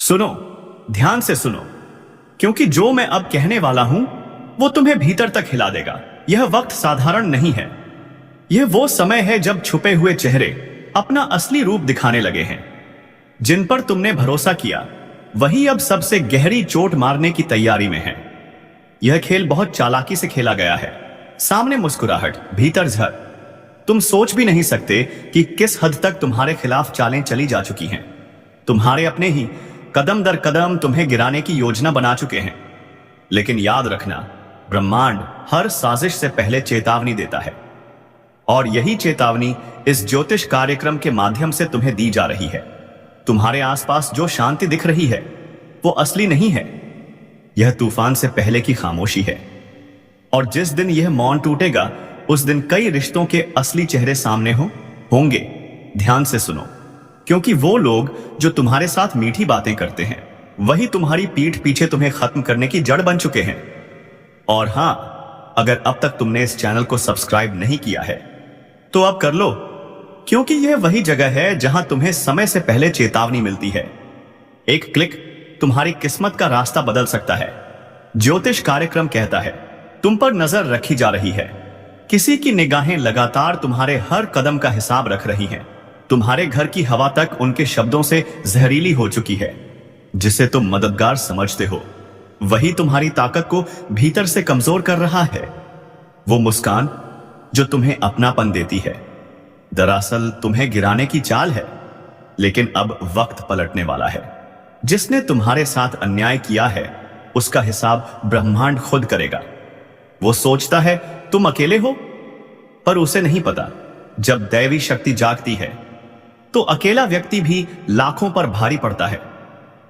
सुनो, ध्यान से सुनो, क्योंकि जो मैं अब कहने वाला हूं वो तुम्हें भीतर तक हिला देगा। यह वक्त साधारण नहीं है। यह वो समय है जब छुपे हुए चेहरे अपना असली रूप दिखाने लगे हैं। जिन पर तुमने भरोसा किया वही अब सबसे गहरी चोट मारने की तैयारी में है। यह खेल बहुत चालाकी से खेला गया है। सामने मुस्कुराहट, भीतर जहर। तुम सोच भी नहीं सकते कि किस हद तक तुम्हारे खिलाफ चालें चली जा चुकी हैं। तुम्हारे अपने ही कदम दर कदम तुम्हें गिराने की योजना बना चुके हैं। लेकिन याद रखना, ब्रह्मांड हर साजिश से पहले चेतावनी देता है, और यही चेतावनी इस ज्योतिष कार्यक्रम के माध्यम से तुम्हें दी जा रही है। तुम्हारे आसपास जो शांति दिख रही है वो असली नहीं है। यह तूफान से पहले की खामोशी है, और जिस दिन यह मौन टूटेगा उस दिन कई रिश्तों के असली चेहरे सामने होंगे। ध्यान से सुनो, क्योंकि वो लोग जो तुम्हारे साथ मीठी बातें करते हैं वही तुम्हारी पीठ पीछे तुम्हें खत्म करने की जड़ बन चुके हैं। और हां, अगर अब तक तुमने इस चैनल को सब्सक्राइब नहीं किया है तो अब कर लो, क्योंकि यह वही जगह है जहां तुम्हें समय से पहले चेतावनी मिलती है। एक क्लिक तुम्हारी किस्मत का रास्ता बदल सकता है। ज्योतिष कार्यक्रम कहता है तुम पर नजर रखी जा रही है। किसी की निगाहें लगातार तुम्हारे हर कदम का हिसाब रख रही हैं। तुम्हारे घर की हवा तक उनके शब्दों से जहरीली हो चुकी है। जिसे तुम मददगार समझते हो वही तुम्हारी ताकत को भीतर से कमजोर कर रहा है। वो मुस्कान जो तुम्हें अपनापन देती है दरअसल तुम्हें गिराने की चाल है। लेकिन अब वक्त पलटने वाला है। जिसने तुम्हारे साथ अन्याय किया है उसका हिसाब ब्रह्मांड खुद करेगा। वो सोचता है तुम अकेले हो, पर उसे नहीं पता जब दैवी शक्ति जागती है तो अकेला व्यक्ति भी लाखों पर भारी पड़ता है।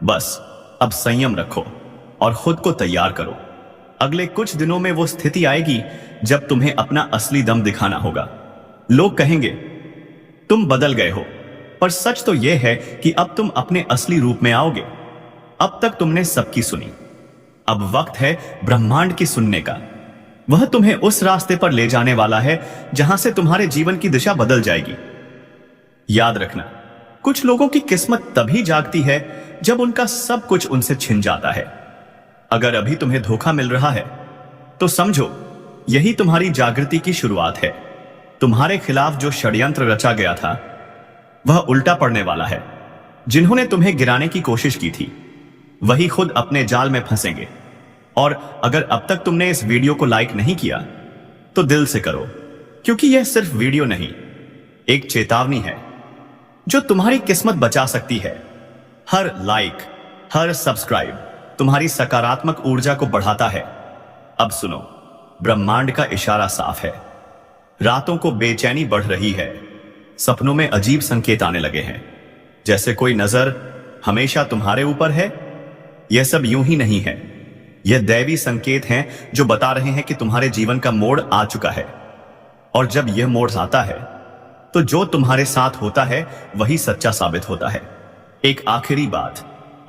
बस अब संयम रखो और खुद को तैयार करो। अगले कुछ दिनों में वो स्थिति आएगी जब तुम्हें अपना असली दम दिखाना होगा। लोग कहेंगे तुम बदल गए हो, पर सच तो यह है कि अब तुम अपने असली रूप में आओगे। अब तक तुमने सबकी सुनी, अब वक्त है ब्रह्मांड की सुनने का। वह तुम्हें उस रास्ते पर ले जाने वाला है जहां से तुम्हारे जीवन की दिशा बदल जाएगी। याद रखना, कुछ लोगों की किस्मत तभी जागती है जब उनका सब कुछ उनसे छिन जाता है। अगर अभी तुम्हें धोखा मिल रहा है तो समझो यही तुम्हारी जागृति की शुरुआत है। तुम्हारे खिलाफ जो षड्यंत्र रचा गया था वह उल्टा पड़ने वाला है। जिन्होंने तुम्हें गिराने की कोशिश की थी वही खुद अपने जाल में फंसेंगे। और अगर अब तक तुमने इस वीडियो को लाइक नहीं किया तो दिल से करो, क्योंकि यह सिर्फ वीडियो नहीं, एक चेतावनी है जो तुम्हारी किस्मत बचा सकती है। हर लाइक, हर सब्सक्राइब तुम्हारी सकारात्मक ऊर्जा को बढ़ाता है। अब सुनो, ब्रह्मांड का इशारा साफ है। रातों को बेचैनी बढ़ रही है। सपनों में अजीब संकेत आने लगे हैं, जैसे कोई नजर हमेशा तुम्हारे ऊपर है। यह सब यूं ही नहीं है। यह दैवी संकेत हैं जो बता रहे हैं कि तुम्हारे जीवन का मोड़ आ चुका है। और जब यह मोड़ आता है तो जो तुम्हारे साथ होता है वही सच्चा साबित होता है। एक आखिरी बात,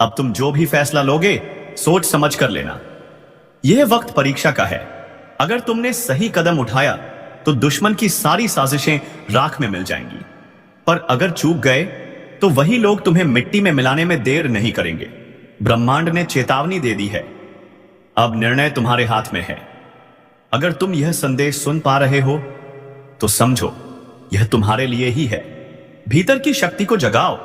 अब तुम जो भी फैसला लोगे सोच समझ कर लेना। यह वक्त परीक्षा का है। अगर तुमने सही कदम उठाया तो दुश्मन की सारी साजिशें राख में मिल जाएंगी, पर अगर चूक गए तो वही लोग तुम्हें मिट्टी में मिलाने में देर नहीं करेंगे। ब्रह्मांड ने चेतावनी दे दी है। अब निर्णय तुम्हारे हाथ में है। अगर तुम यह संदेश सुन पा रहे हो तो समझो यह तुम्हारे लिए ही है। भीतर की शक्ति को जगाओ,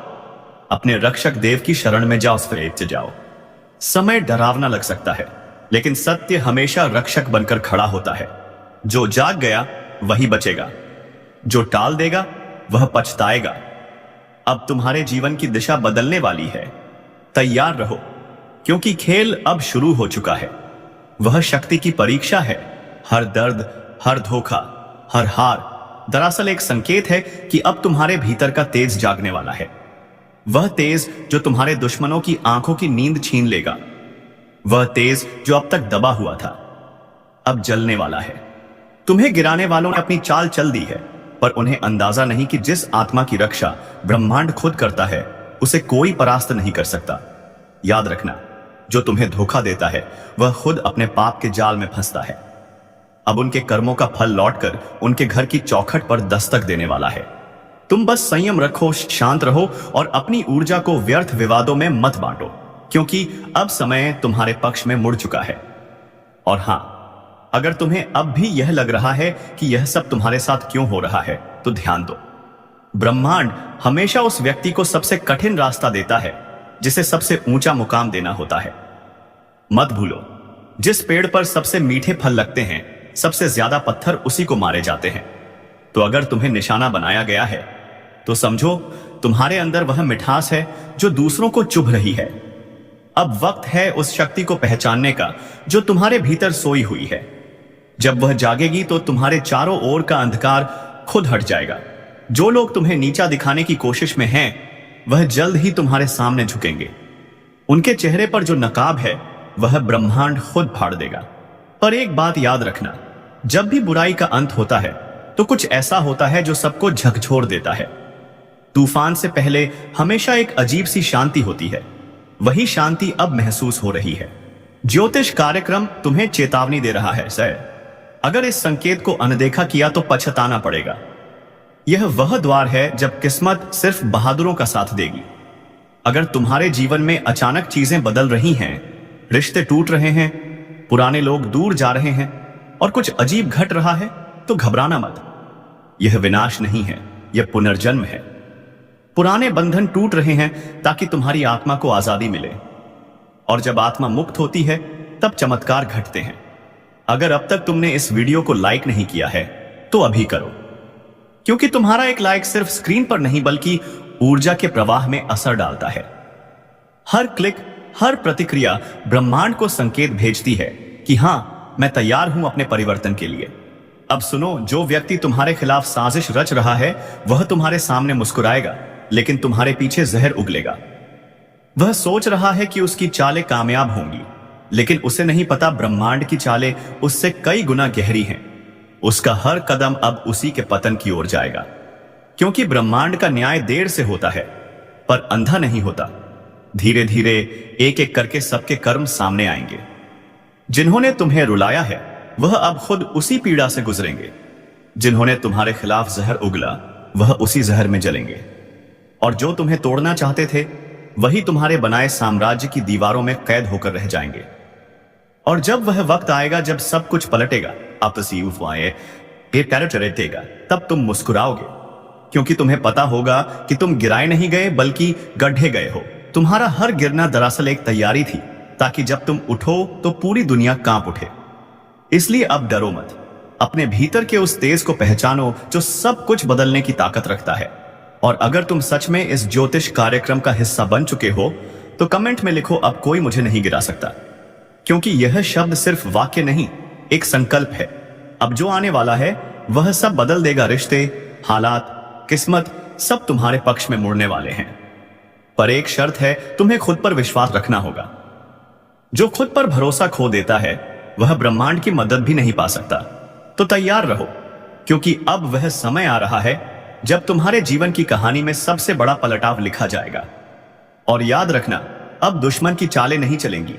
अपने रक्षक देव की शरण में जाओ, स्थिर जाओ। समय डरावना लग सकता है, लेकिन सत्य हमेशा रक्षक बनकर खड़ा होता है। जो जाग गया वही बचेगा, जो टाल देगा वह पछताएगा। अब तुम्हारे जीवन की दिशा बदलने वाली है। तैयार रहो, क्योंकि खेल अब शुरू हो चुका है। वह शक्ति की परीक्षा है। हर दर्द, हर धोखा, हर हार दरअसल एक संकेत है कि अब तुम्हारे भीतर का तेज जागने वाला है। वह तेज जो तुम्हारे दुश्मनों की आंखों की नींद छीन लेगा। वह तेज जो अब तक दबा हुआ था अब जलने वाला है। तुम्हें गिराने वालों ने अपनी चाल चल दी है, पर उन्हें अंदाजा नहीं कि जिस आत्मा की रक्षा ब्रह्मांड खुद करता है उसे कोई परास्त नहीं कर सकता। याद रखना, जो तुम्हें धोखा देता है वह खुद अपने पाप के जाल में फंसता है। अब उनके कर्मों का फल लौटकर उनके घर की चौखट पर दस्तक देने वाला है। तुम बस संयम रखो, शांत रहो और अपनी ऊर्जा को व्यर्थ विवादों में मत बांटो। क्योंकि अब समय तुम्हारे पक्ष में मुड़ चुका है। और हां, अगर तुम्हें अब भी यह लग रहा है कि यह सब तुम्हारे साथ क्यों हो रहा है, तो ध्यान दो। ब्रह्मांड हमेशा उस व्यक्ति को सबसे कठिन रास्ता देता है जिसे सबसे ऊंचा मुकाम देना होता है। मत भूलो, जिस पेड़ पर सबसे मीठे फल लगते हैं, सबसे ज्यादा पत्थर उसी को मारे जाते हैं। तो अगर तुम्हें निशाना बनाया गया है, तो समझो तुम्हारे अंदर वह मिठास है जो दूसरों को चुभ रही है। अब वक्त है उस शक्ति को पहचानने का जो तुम्हारे भीतर सोई हुई है। जब वह जागेगी तो तुम्हारे चारों ओर का अंधकार खुद हट जाएगा। जो लोग तुम्हें नीचा दिखाने की कोशिश में हैं, वह जल्द ही तुम्हारे सामने झुकेंगे। उनके चेहरे पर जो नकाब है, वह ब्रह्मांड खुद फाड़ देगा। पर एक बात याद रखना, जब भी बुराई का अंत होता है तो कुछ ऐसा होता है जो सबको झकझोर देता है। तूफान से पहले हमेशा एक अजीब सी शांति होती है। वही शांति अब महसूस हो रही है। ज्योतिष कार्यक्रम तुम्हें चेतावनी दे रहा है सर। अगर इस संकेत को अनदेखा किया तो पछताना पड़ेगा। यह वह द्वार है जब किस्मत सिर्फ बहादुरों का साथ देगी। अगर तुम्हारे जीवन में अचानक चीजें बदल रही हैं, रिश्ते टूट रहे हैं, पुराने लोग दूर जा रहे हैं और कुछ अजीब घट रहा है, तो घबराना मत। यह विनाश नहीं है, यह पुनर्जन्म है। पुराने बंधन टूट रहे हैं ताकि तुम्हारी आत्मा को आजादी मिले। और जब आत्मा मुक्त होती है, तब चमत्कार घटते हैं। अगर अब तक तुमने इस वीडियो को लाइक नहीं किया है, तो अभी करो, क्योंकि तुम्हारा एक लाइक सिर्फ स्क्रीन पर नहीं बल्कि ऊर्जा के प्रवाह में असर डालता है। हर क्लिक, हर प्रतिक्रिया ब्रह्मांड को संकेत भेजती है कि हां, मैं तैयार हूं अपने परिवर्तन के लिए। अब सुनो, जो व्यक्ति तुम्हारे खिलाफ साजिश रच रहा है, वह तुम्हारे सामने मुस्कुराएगा, लेकिन तुम्हारे पीछे जहर उगलेगा। वह सोच रहा है कि उसकी चालें कामयाब होंगी, लेकिन उसे नहीं पता ब्रह्मांड की चालें उससे कई गुना गहरी हैं। उसका हर कदम अब उसी के पतन की ओर जाएगा, क्योंकि ब्रह्मांड का न्याय देर से होता है, पर अंधा नहीं होता। धीरे धीरे एक एक करके सबके कर्म सामने आएंगे। जिन्होंने तुम्हें रुलाया है, वह अब खुद उसी पीड़ा से गुजरेंगे। जिन्होंने तुम्हारे खिलाफ जहर उगला, वह उसी जहर में जलेंगे। और जो तुम्हें तोड़ना चाहते थे, वही तुम्हारे बनाए साम्राज्य की दीवारों में कैद होकर रह जाएंगे। और जब वह वक्त आएगा जब सब कुछ पलटेगा, तब तुम मुस्कुराओगे, क्योंकि तुम्हें पता होगा कि तुम गिराए नहीं गए बल्कि गड्ढे गए हो। तुम्हारा हर गिरना दरअसल एक तैयारी थी, ताकि जब तुम उठो तो पूरी दुनिया कांप उठे। इसलिए अब डरो मत। अपने भीतर के उस तेज को पहचानो जो सब कुछ बदलने की ताकत रखता है। और अगर तुम सच में इस ज्योतिष कार्यक्रम का हिस्सा बन चुके हो, तो कमेंट में लिखो, अब कोई मुझे नहीं गिरा सकता। क्योंकि यह शब्द सिर्फ वाक्य नहीं, एक संकल्प है। अब जो आने वाला है, वह सब बदल देगा। रिश्ते, हालात, किस्मत, सब तुम्हारे पक्ष में मुड़ने वाले हैं। पर एक शर्त है, तुम्हें खुद पर विश्वास रखना होगा। जो खुद पर भरोसा खो देता है, वह ब्रह्मांड की मदद भी नहीं पा सकता। तो तैयार रहो, क्योंकि अब वह समय आ रहा है जब तुम्हारे जीवन की कहानी में सबसे बड़ा पलटाव लिखा जाएगा। और याद रखना, अब दुश्मन की चालें नहीं चलेंगी,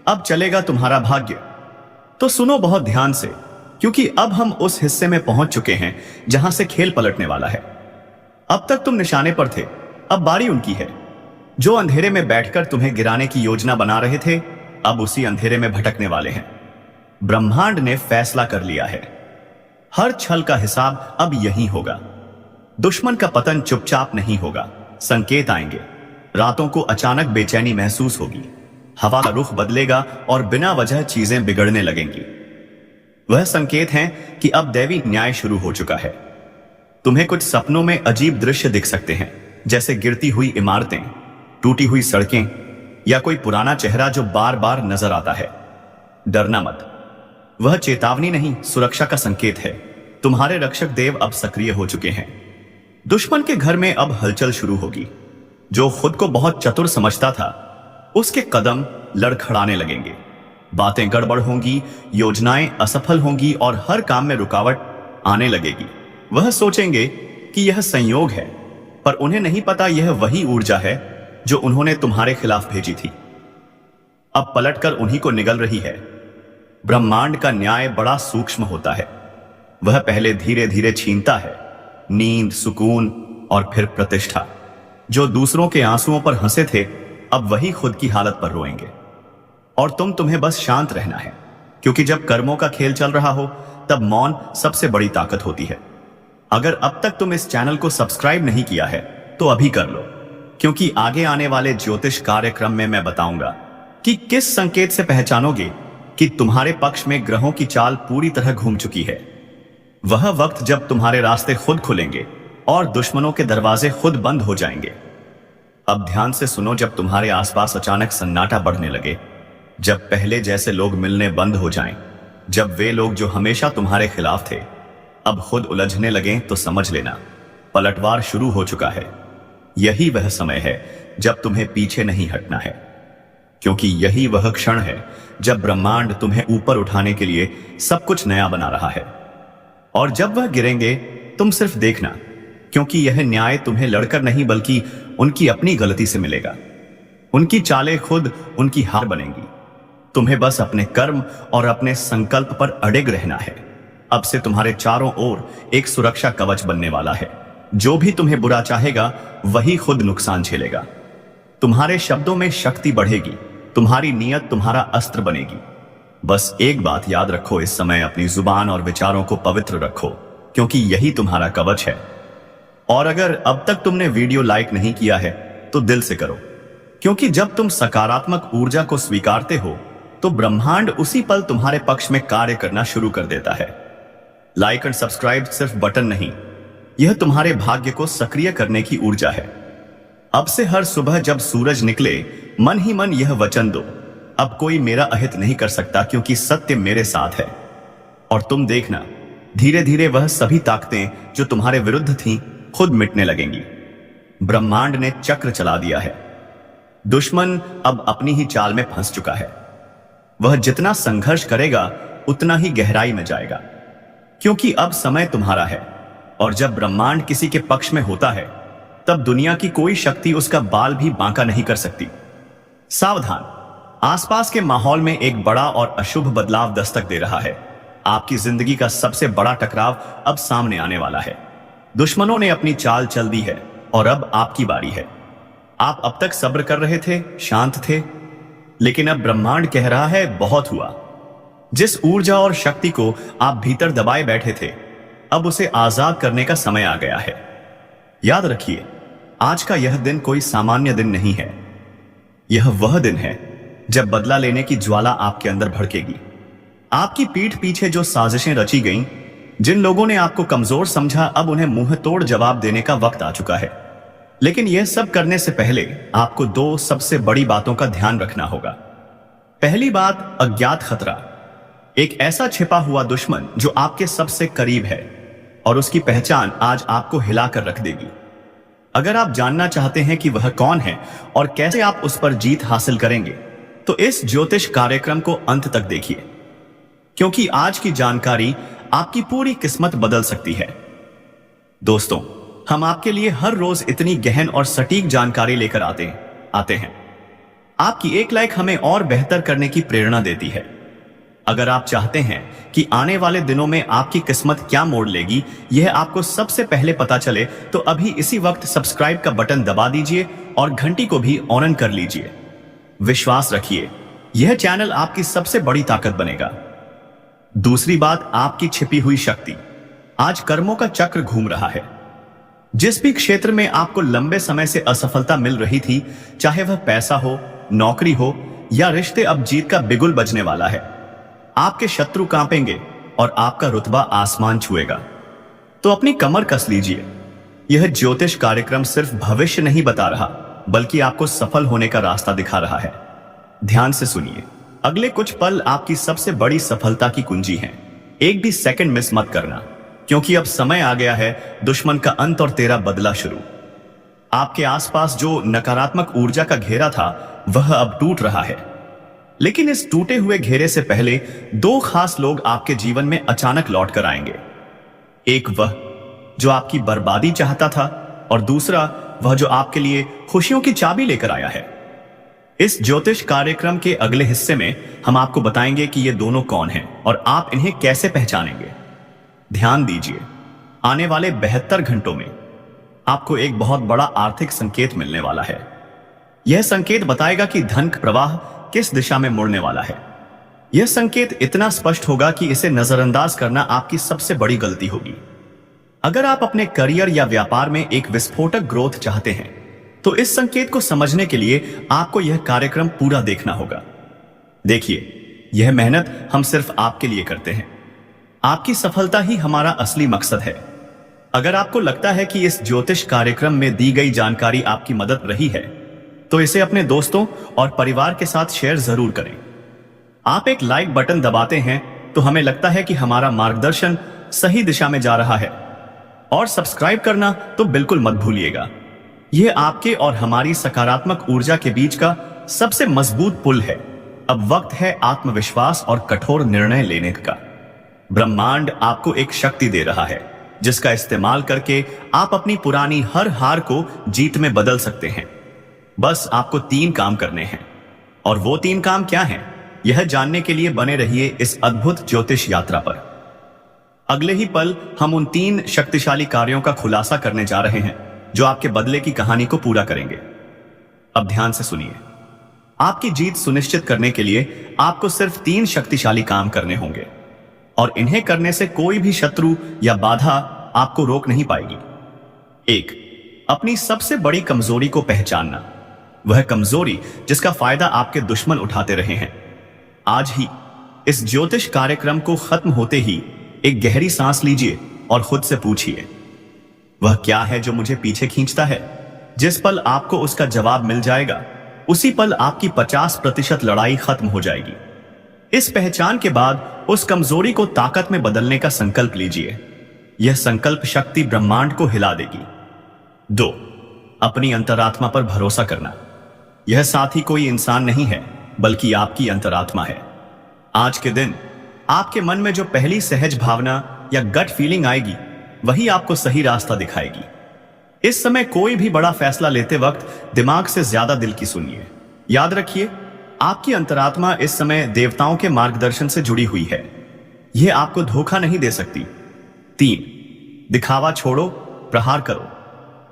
अब चलेगा तुम्हारा भाग्य। तो सुनो बहुत ध्यान से, क्योंकि अब हम उस हिस्से में पहुंच चुके हैं जहां से खेल पलटने वाला है। अब तक तुम निशाने पर थे, अब बारी उनकी है। जो अंधेरे में बैठकर तुम्हें गिराने की योजना बना रहे थे, अब उसी अंधेरे में भटकने वाले हैं। ब्रह्मांड ने फैसला कर लिया है। हर छल का हिसाब अब यही होगा। दुश्मन का पतन चुपचाप नहीं होगा। संकेत आएंगे। रातों को अचानक बेचैनी महसूस होगी। हवा का रुख बदलेगा और बिना वजह चीजें बिगड़ने लगेंगी। वह संकेत हैं कि अब दैवी न्याय शुरू हो चुका है। तुम्हें कुछ सपनों में अजीब दृश्य दिख सकते हैं, जैसे गिरती हुई इमारतें, टूटी हुई सड़कें या कोई पुराना चेहरा जो बार बार नजर आता है। डरना मत, वह चेतावनी नहीं, सुरक्षा का संकेत है। तुम्हारे रक्षक देव अब सक्रिय हो चुके हैं। दुश्मन के घर में अब हलचल शुरू होगी। जो खुद को बहुत चतुर समझता था, उसके कदम लड़खड़ाने लगेंगे। बातें गड़बड़ होंगी, योजनाएं असफल होंगी और हर काम में रुकावट आने लगेगी। वह सोचेंगे कि यह संयोग है, पर उन्हें नहीं पता यह वही ऊर्जा है जो उन्होंने तुम्हारे खिलाफ भेजी थी। अब पलटकर उन्हीं को निगल रही है। ब्रह्मांड का न्याय बड़ा सूक्ष्म होता है। वह पहले धीरे धीरे छीनता है नींद, सुकून और फिर प्रतिष्ठा। जो दूसरों के आंसुओं पर हंसे थे, अब वही खुद की हालत पर रोएंगे। और तुम्हें बस शांत रहना है, क्योंकि जब कर्मों का खेल चल रहा हो तब मौन सबसे बड़ी ताकत होती है। अगर अब तक तुम इस चैनल को सब्सक्राइब नहीं किया है तो अभी कर लो, क्योंकि आगे आने वाले ज्योतिष कार्यक्रम में मैं बताऊंगा कि किस संकेत से पहचानोगे कि तुम्हारे पक्ष में ग्रहों की चाल पूरी तरह घूम चुकी है। वह वक्त जब तुम्हारे रास्ते खुद खुलेंगे और दुश्मनों के दरवाजे खुद बंद हो जाएंगे। अब ध्यान से सुनो, जब तुम्हारे आसपास अचानक सन्नाटा बढ़ने लगे, जब पहले जैसे लोग मिलने बंद हो जाएं, जब वे लोग जो हमेशा तुम्हारे खिलाफ थे अब खुद उलझने लगे, तो समझ लेना पलटवार शुरू हो चुका है। यही वह समय है जब तुम्हें पीछे नहीं हटना है, क्योंकि यही वह क्षण है जब ब्रह्मांड तुम्हें ऊपर उठाने के लिए सब कुछ नया बना रहा है। और जब वह गिरेंगे तुम सिर्फ देखना, क्योंकि यह न्याय तुम्हें लड़कर नहीं बल्कि उनकी अपनी गलती से मिलेगा। उनकी चालें खुद उनकी हार बनेंगी। तुम्हें बस अपने कर्म और अपने संकल्प पर अड़िग रहना है। अब से तुम्हारे चारों ओर एक सुरक्षा कवच बनने वाला है। जो भी तुम्हें बुरा चाहेगा वही खुद नुकसान झेलेगा। तुम्हारे शब्दों में शक्ति बढ़ेगी, तुम्हारी नीयत तुम्हारा अस्त्र बनेगी। बस एक बात याद रखो, इस समय अपनी जुबान और विचारों को पवित्र रखो, क्योंकि यही तुम्हारा कवच है। और अगर अब तक तुमने वीडियो लाइक नहीं किया है तो दिल से करो, क्योंकि जब तुम सकारात्मक ऊर्जा को स्वीकारते हो तो ब्रह्मांड उसी पल तुम्हारे पक्ष में कार्य करना शुरू कर देता है। लाइक और सब्सक्राइब सिर्फ बटन नहीं, यह तुम्हारे भाग्य को सक्रिय करने की ऊर्जा है। अब से हर सुबह जब सूरज निकले मन ही मन यह वचन दो, अब कोई मेरा अहित नहीं कर सकता, क्योंकि सत्य मेरे साथ है। और तुम देखना धीरे धीरे वह सभी ताकतें जो तुम्हारे विरुद्ध थीं खुद मिटने लगेंगी। ब्रह्मांड ने चक्र चला दिया है। दुश्मन अब अपनी ही चाल में फंस चुका है। वह जितना संघर्ष करेगा उतना ही गहराई में जाएगा, क्योंकि अब समय तुम्हारा है। और जब ब्रह्मांड किसी के पक्ष में होता है तब दुनिया की कोई शक्ति उसका बाल भी बांका नहीं कर सकती। सावधान, आसपास के माहौल में एक बड़ा और अशुभ बदलाव दस्तक दे रहा है। आपकी जिंदगी का सबसे बड़ा टकराव अब सामने आने वाला है। दुश्मनों ने अपनी चाल चल दी है और अब आपकी बारी है। आप अब तक सब्र कर रहे थे, शांत थे, लेकिन अब ब्रह्मांड कह रहा है बहुत हुआ। जिस ऊर्जा और शक्ति को आप भीतर दबाए बैठे थे अब उसे आजाद करने का समय आ गया है। याद रखिए, आज का यह दिन कोई सामान्य दिन नहीं है। यह वह दिन है जब बदला लेने की ज्वाला आपके अंदर भड़केगी। आपकी पीठ पीछे जो साजिशें रची गईं, जिन लोगों ने आपको कमजोर समझा, अब उन्हें मुंह तोड़ जवाब देने का वक्त आ चुका है। लेकिन यह सब करने से पहले आपको दो सबसे बड़ी बातों का ध्यान रखना होगा। पहली बात, अज्ञात खतरा। एक ऐसा छिपा हुआ दुश्मन जो आपके सबसे करीब है और उसकी पहचान आज आपको हिलाकर रख देगी। अगर आप जानना चाहते हैं कि वह कौन है और कैसे आप उस पर जीत हासिल करेंगे तो इस ज्योतिष कार्यक्रम को अंत तक देखिए, क्योंकि आज की जानकारी आपकी पूरी किस्मत बदल सकती है। दोस्तों, हम आपके लिए हर रोज इतनी गहन और सटीक जानकारी लेकर आते हैं। आपकी एक लाइक हमें और बेहतर करने की प्रेरणा देती है। अगर आप चाहते हैं कि आने वाले दिनों में आपकी किस्मत क्या मोड़ लेगी, यह आपको सबसे पहले पता चले, तो अभी इसी वक्त सब्सक्राइब का बटन दबा दीजिए और घंटी को भी ऑन कर लीजिए। विश्वास रखिए, यह चैनल आपकी सबसे बड़ी ताकत बनेगा। दूसरी बात, आपकी छिपी हुई शक्ति। आज कर्मों का चक्र घूम रहा है। जिस भी क्षेत्र में आपको लंबे समय से असफलता मिल रही थी, चाहे वह पैसा हो, नौकरी हो या रिश्ते, अब जीत का बिगुल बजने वाला है। आपके शत्रु कांपेंगे और आपका रुतबा आसमान छुएगा। तो अपनी कमर कस लीजिए। यह ज्योतिष कार्यक्रम सिर्फ भविष्य नहीं बता रहा, बल्कि आपको सफल होने का रास्ता दिखा रहा है। ध्यान से सुनिए, अगले कुछ पल आपकी सबसे बड़ी सफलता की कुंजी हैं। एक भी सेकंड मिस मत करना, क्योंकि अब समय आ गया है दुश्मन का अंत और तेरा बदला शुरू। आपके आसपास जो नकारात्मक ऊर्जा का घेरा था वह अब टूट रहा है। लेकिन इस टूटे हुए घेरे से पहले दो खास लोग आपके जीवन में अचानक लौट कर आएंगे। एक वह जो आपकी बर्बादी चाहता था और दूसरा वह जो आपके लिए खुशियों की चाबी लेकर आया है। इस ज्योतिष कार्यक्रम के अगले हिस्से में हम आपको बताएंगे कि ये दोनों कौन हैं और आप इन्हें कैसे पहचानेंगे। ध्यान दीजिए, आने वाले 72 घंटों में आपको एक बहुत बड़ा आर्थिक संकेत मिलने वाला है। यह संकेत बताएगा कि धन का प्रवाह किस दिशा में मुड़ने वाला है। यह संकेत इतना स्पष्ट होगा कि इसे नजरअंदाज करना आपकी सबसे बड़ी गलती होगी। अगर आप अपने करियर या व्यापार में एक विस्फोटक ग्रोथ चाहते हैं तो इस संकेत को समझने के लिए आपको यह कार्यक्रम पूरा देखना होगा। देखिए, यह मेहनत हम सिर्फ आपके लिए करते हैं। आपकी सफलता ही हमारा असली मकसद है। अगर आपको लगता है कि इस ज्योतिष कार्यक्रम में दी गई जानकारी आपकी मदद रही है तो इसे अपने दोस्तों और परिवार के साथ शेयर जरूर करें। आप एक लाइक बटन दबाते हैं तो हमें लगता है कि हमारा मार्गदर्शन सही दिशा में जा रहा है, और सब्सक्राइब करना तो बिल्कुल मत भूलिएगा। यह आपके और हमारी सकारात्मक ऊर्जा के बीच का सबसे मजबूत पुल है। अब वक्त है आत्मविश्वास और कठोर निर्णय लेने का। ब्रह्मांड आपको एक शक्ति दे रहा है जिसका इस्तेमाल करके आप अपनी पुरानी हर हार को जीत में बदल सकते हैं। बस आपको 3 काम करने हैं, और वो 3 काम क्या हैं, यह जानने के लिए बने रहिए इस अद्भुत ज्योतिष यात्रा पर। अगले ही पल हम उन 3 शक्तिशाली कार्यों का खुलासा करने जा रहे हैं जो आपके बदले की कहानी को पूरा करेंगे। अब ध्यान से सुनिए। आपकी जीत सुनिश्चित करने के लिए आपको सिर्फ 3 शक्तिशाली काम करने होंगे, और इन्हें करने से कोई भी शत्रु या बाधा आपको रोक नहीं पाएगी। 1. अपनी सबसे बड़ी कमजोरी को पहचानना, वह कमजोरी जिसका फायदा आपके दुश्मन उठाते रहे हैं। आज ही इस ज्योतिष कार्यक्रम को खत्म होते ही एक गहरी सांस लीजिए और खुद से पूछिए, वह क्या है जो मुझे पीछे खींचता है। जिस पल आपको उसका जवाब मिल जाएगा उसी पल आपकी 50% लड़ाई खत्म हो जाएगी। इस पहचान के बाद उस कमजोरी को ताकत में बदलने का संकल्प लीजिए। यह संकल्प शक्ति ब्रह्मांड को हिला देगी। 2. अपनी अंतरात्मा पर भरोसा करना। यह साथी कोई इंसान नहीं है बल्कि आपकी अंतरात्मा है। आज के दिन आपके मन में जो पहली सहज भावना या गट फीलिंग आएगी वही आपको सही रास्ता दिखाएगी। इस समय कोई भी बड़ा फैसला लेते वक्त दिमाग से ज्यादा दिल की सुनिए। याद रखिए, आपकी अंतरात्मा इस समय देवताओं के मार्गदर्शन से जुड़ी हुई है। यह आपको धोखा नहीं दे सकती। 3. दिखावा छोड़ो, प्रहार करो।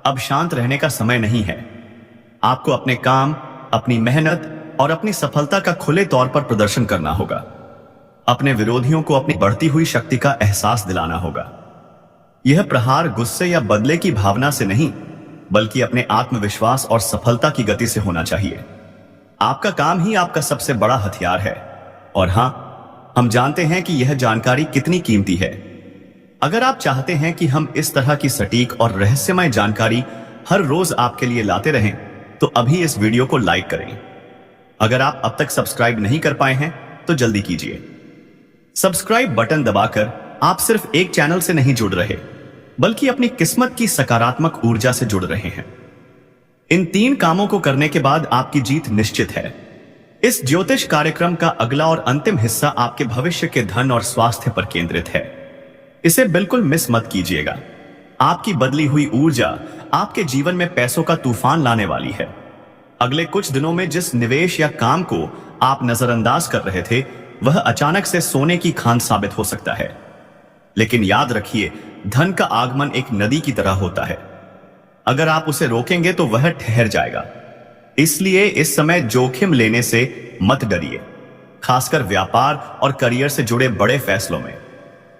अब शांत रहने का समय नहीं है। आपको अपने काम, अपनी मेहनत और अपनी सफलता का खुले तौर पर प्रदर्शन करना होगा। अपने विरोधियों को अपनी बढ़ती हुई शक्ति का एहसास दिलाना होगा। यह प्रहार गुस्से या बदले की भावना से नहीं बल्कि अपने आत्मविश्वास और सफलता की गति से होना चाहिए। आपका काम ही आपका सबसे बड़ा हथियार है। और हां, हम जानते हैं कि यह जानकारी कितनी कीमती है। अगर आप चाहते हैं कि हम इस तरह की सटीक और रहस्यमय जानकारी हर रोज आपके लिए लाते रहें तो अभी इस वीडियो को लाइक करें। अगर आप अब तक सब्सक्राइब नहीं कर पाए हैं तो जल्दी कीजिए। सब्सक्राइब बटन दबाकर आप सिर्फ एक चैनल से नहीं जुड़ रहे बल्कि अपनी किस्मत की सकारात्मक ऊर्जा से जुड़ रहे हैं। इन 3 कामों को करने के बाद आपकी जीत निश्चित है। इस ज्योतिष कार्यक्रम का अगला और अंतिम हिस्सा आपके भविष्य के धन और स्वास्थ्य पर केंद्रित है। इसे बिल्कुल मिस मत कीजिएगा। आपकी बदली हुई ऊर्जा आपके जीवन में पैसों का तूफान लाने वाली है। अगले कुछ दिनों में जिस निवेश या काम को आप नजरअंदाज कर रहे थे वह अचानक से सोने की खान साबित हो सकता है। लेकिन याद रखिए, धन का आगमन एक नदी की तरह होता है। अगर आप उसे रोकेंगे तो वह ठहर जाएगा। इसलिए इस समय जोखिम लेने से मत डरिए, खासकर व्यापार और करियर से जुड़े बड़े फैसलों में।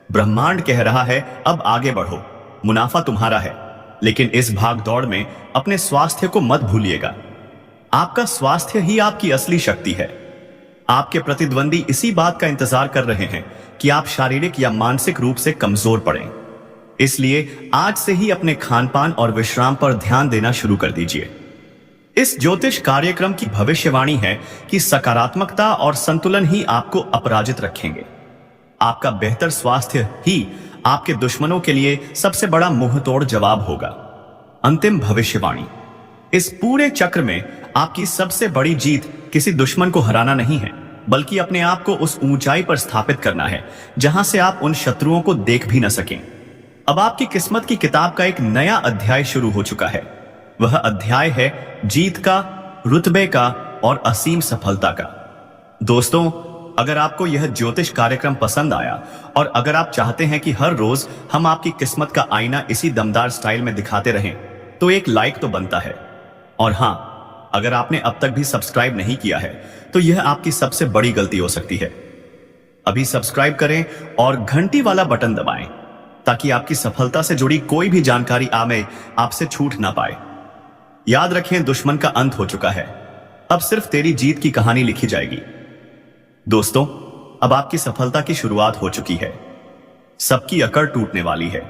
ब्रह्मांड कह रहा है, अब आगे बढ़ो, मुनाफा तुम्हारा है। लेकिन इस भाग दौड़ में अपने स्वास्थ्य को मत भूलिएगा। आपका स्वास्थ्य ही आपकी असली शक्ति है। आपके प्रतिद्वंदी इसी बात का इंतजार कर रहे हैं कि आप शारीरिक या मानसिक रूप से कमजोर पड़ें। इसलिए आज से ही अपने खानपान और विश्राम पर ध्यान देना शुरू कर दीजिए। इस ज्योतिष कार्यक्रम की भविष्यवाणी है कि सकारात्मकता और संतुलन ही आपको अपराजित रखेंगे। आपका बेहतर स्वास्थ्य ही आपके दुश्मनों के लिए सबसे बड़ा मुंहतोड़ जवाब होगा। अंतिम भविष्यवाणी, इस पूरे चक्र में आपकी सबसे बड़ी जीत किसी दुश्मन को हराना नहीं है बल्कि अपने आप को उस ऊंचाई पर स्थापित करना है जहां से आप उन शत्रुओं को देख भी न सकें। अब आपकी किस्मत की किताब का एक नया अध्याय शुरू हो चुका है। वह अध्याय है जीत का, रुतबे का और असीम सफलता का। दोस्तों, अगर आपको यह ज्योतिष कार्यक्रम पसंद आया और अगर आप चाहते हैं कि हर रोज हम आपकी किस्मत का आईना इसी दमदार स्टाइल में दिखाते रहें तो एक लाइक तो बनता है। और हां, अगर आपने अब तक भी सब्सक्राइब नहीं किया है तो यह आपकी सबसे बड़ी गलती हो सकती है। अभी सब्सक्राइब करें और घंटी वाला बटन दबाएं ताकि आपकी सफलता से जुड़ी कोई भी जानकारी आपसे छूट ना पाए। याद रखें, दुश्मन का अंत हो चुका है, अब सिर्फ तेरी जीत की कहानी लिखी जाएगी। दोस्तों, अब आपकी सफलता की शुरुआत हो चुकी है। सबकी अकड़ टूटने वाली है।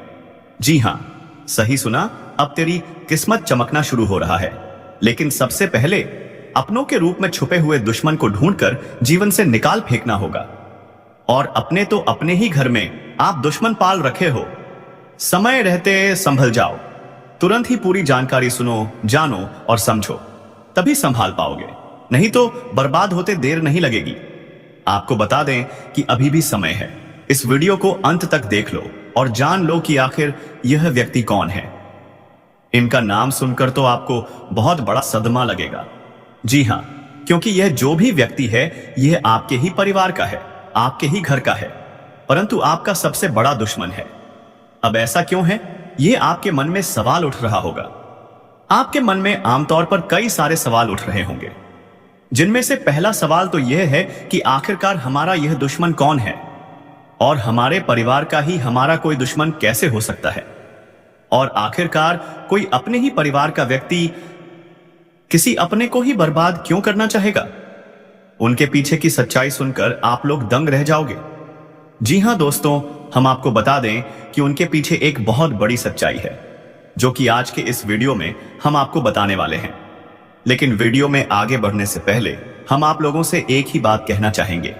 जी हां, सही सुना, अब तेरी किस्मत चमकना शुरू हो रहा है। लेकिन सबसे पहले अपनों के रूप में छुपे हुए दुश्मन को ढूंढकर जीवन से निकाल फेंकना होगा। और अपने तो अपने ही घर में आप दुश्मन पाल रखे हो। समय रहते संभल जाओ, तुरंत ही पूरी जानकारी सुनो, जानो और समझो, तभी संभाल पाओगे, नहीं तो बर्बाद होते देर नहीं लगेगी। आपको बता दें कि अभी भी समय है। इस वीडियो को अंत तक देख लो और जान लो कि आखिर यह व्यक्ति कौन है। इनका नाम सुनकर तो आपको बहुत बड़ा सदमा लगेगा। जी हां, क्योंकि यह जो भी व्यक्ति है यह आपके ही परिवार का है, आपके ही घर का है, परंतु आपका सबसे बड़ा दुश्मन है। अब ऐसा क्यों है? यह आपके मन में सवाल उठ रहा होगा। आपके मन में आमतौर पर कई सारे सवाल उठ रहे होंगे, जिनमें से पहला सवाल तो यह है कि आखिरकार हमारा यह दुश्मन कौन है और हमारे परिवार का ही हमारा कोई दुश्मन कैसे हो सकता है? और आखिरकार कोई अपने ही परिवार का व्यक्ति किसी अपने को ही बर्बाद क्यों करना चाहेगा? उनके पीछे की सच्चाई सुनकर आप लोग दंग रह जाओगे। जी हां दोस्तों, हम आपको बता दें कि उनके पीछे एक बहुत बड़ी सच्चाई है, जो कि आज के इस वीडियो में हम आपको बताने वाले हैं। लेकिन वीडियो में आगे बढ़ने से पहले हम आप लोगों से एक ही बात कहना चाहेंगे।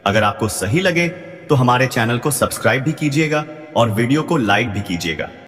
अगर आपको सही लगे तो हमारे चैनल को सब्सक्राइब भी कीजिएगा और वीडियो को लाइक भी कीजिएगा।